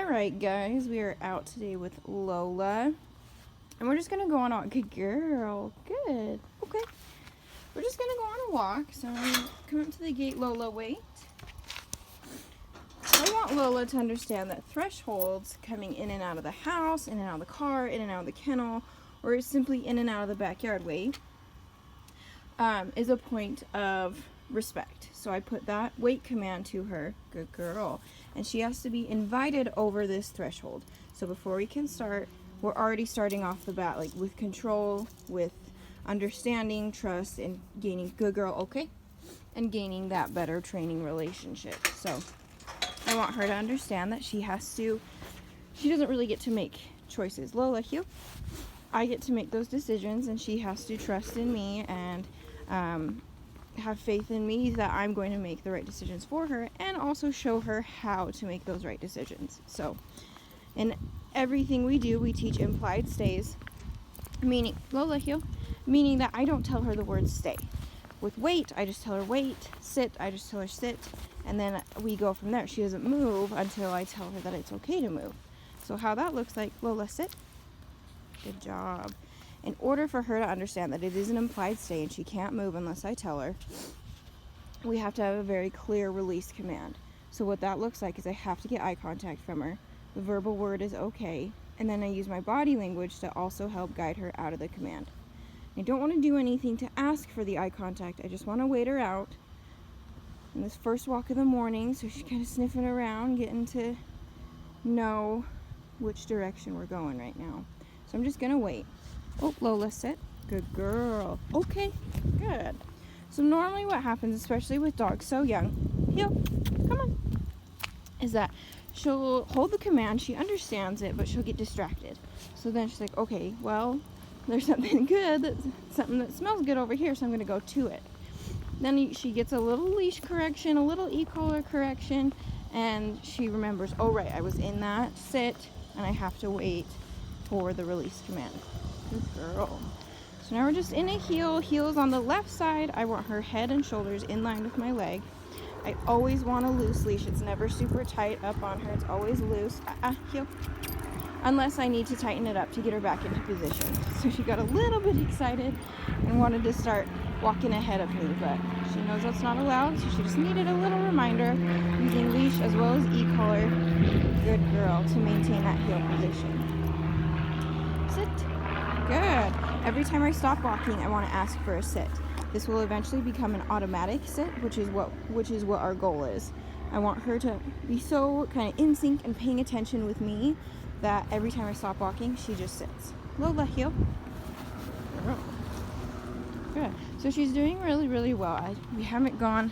Alright guys, we are out today with Lola. And we're just going to go on a walk. Good girl. Good. Okay. We're just going to go on a walk. So I'm going to come up to the gate. Lola, wait. I want Lola to understand that thresholds coming in and out of the house, in and out of the car, in and out of the kennel, or simply in and out of the backyard wait, is a point of respect. So I put that wait command to her. Good girl. And she has to be invited over this threshold. So before we can start, we're already starting off the bat like with control, with understanding, trust, and gaining, good girl, okay? And gaining that better training relationship. So I want her to understand that she doesn't really get to make choices. Lola-heel, I get to make those decisions, and she has to trust in me and have faith in me that I'm going to make the right decisions for her, and also show her how to make those right decisions. So in everything we do, we teach implied stays, meaning Lola-heel, meaning that I don't tell her the word stay. With wait, I just tell her wait. Sit, I just tell her sit, and then we go from there. She doesn't move until I tell her that it's okay to move. So how that looks like, Lola, sit. Good job. In order for her to understand that it is an implied stay and she can't move unless I tell her, we have to have a very clear release command. So what that looks like is I have to get eye contact from her. The verbal word is okay, and then I use my body language to also help guide her out of the command. I don't want to do anything to ask for the eye contact. I just want to wait her out in this first walk of the morning, so she's kind of sniffing around, getting to know which direction we're going right now. So I'm just going to wait. Oh, Lola, sit. Good girl. Okay, good. So normally what happens, especially with dogs so young, heel, come on, is that she'll hold the command, she understands it, but she'll get distracted. So then she's like, okay, well, there's something good, something that smells good over here, so I'm going to go to it. Then she gets a little leash correction, a little e-collar correction, and she remembers, oh right, I was in that sit, and I have to wait for the release command. Good girl. So now we're just in a heel. Heel is on the left side. I want her head and shoulders in line with my leg. I always want a loose leash. It's never super tight up on her. It's always loose. Heel. Unless I need to tighten it up to get her back into position. So she got a little bit excited and wanted to start walking ahead of me, but she knows that's not allowed, so she just needed a little reminder using leash as well as e-collar. Good girl, to maintain that heel position. Sit. Good. Every time I stop walking, I want to ask for a sit. This will eventually become an automatic sit, which is what our goal is. I want her to be so kind of in sync and paying attention with me that every time I stop walking, she just sits. Lola-heel. Good. So she's doing really, really well. We haven't gone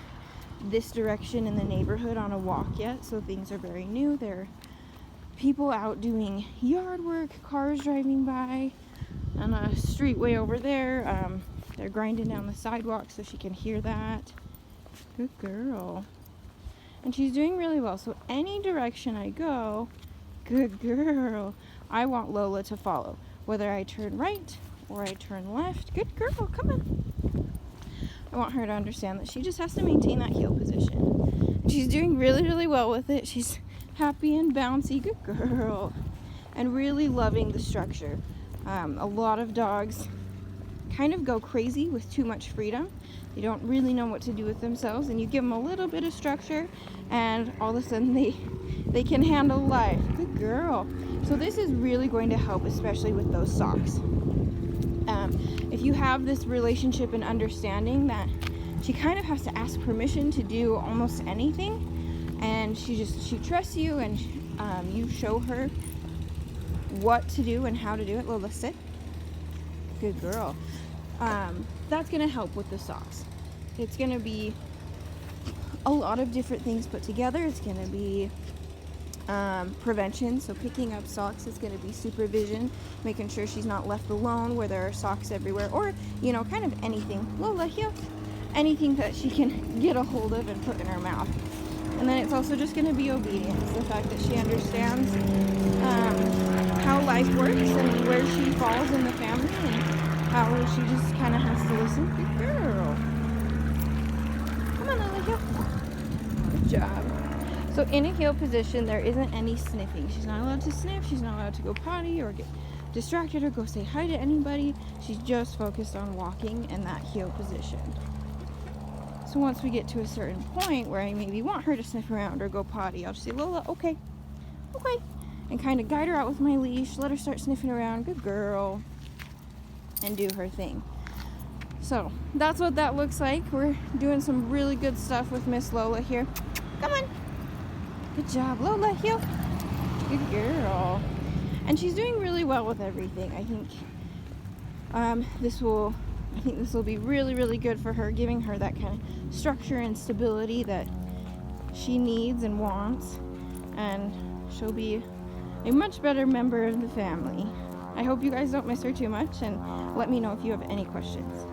this direction in the neighborhood on a walk yet, so things are very new. There are people out doing yard work, cars driving by, on a street way over there. They're grinding down the sidewalk so she can hear that. Good girl. And she's doing really well. So any direction I go, good girl, I want Lola to follow. Whether I turn right or I turn left, good girl, come on. I want her to understand that she just has to maintain that heel position. And she's doing really, really well with it. She's happy and bouncy, good girl. And really loving the structure. A lot of dogs kind of go crazy with too much freedom. They don't really know what to do with themselves, and you give them a little bit of structure and all of a sudden they can handle life. Good girl. So this is really going to help, especially with those socks. If you have this relationship and understanding that she kind of has to ask permission to do almost anything, and she trusts you, and you show her what to do and how to do it. Lola, sit. Good girl. That's going to help with the socks. It's going to be a lot of different things put together. It's going to be prevention, so picking up socks is going to be supervision, making sure she's not left alone where there are socks everywhere, or kind of anything. Lola-heel, anything that she can get a hold of and put in her mouth. And then it's also just going to be obedience, the fact that she understands how life works and where she falls in the family, and how she just kind of has to listen. Good girl. Come on, Lola-heel. Good job. So in a heel position, there isn't any sniffing. She's not allowed to sniff. She's not allowed to go potty or get distracted or go say hi to anybody. She's just focused on walking in that heel position. So once we get to a certain point where I maybe want her to sniff around or go potty, I'll just say, Lola, okay, and kind of guide her out with my leash, let her start sniffing around, good girl, and do her thing. So that's what that looks like. We're doing some really good stuff with Miss Lola here. Come on. Good job, Lola-heel. Good girl. And she's doing really well with everything. I think this will be really, really good for her, giving her that kind of structure and stability that she needs and wants. And she'll be a much better member of the family. I hope you guys don't miss her too much, and let me know if you have any questions.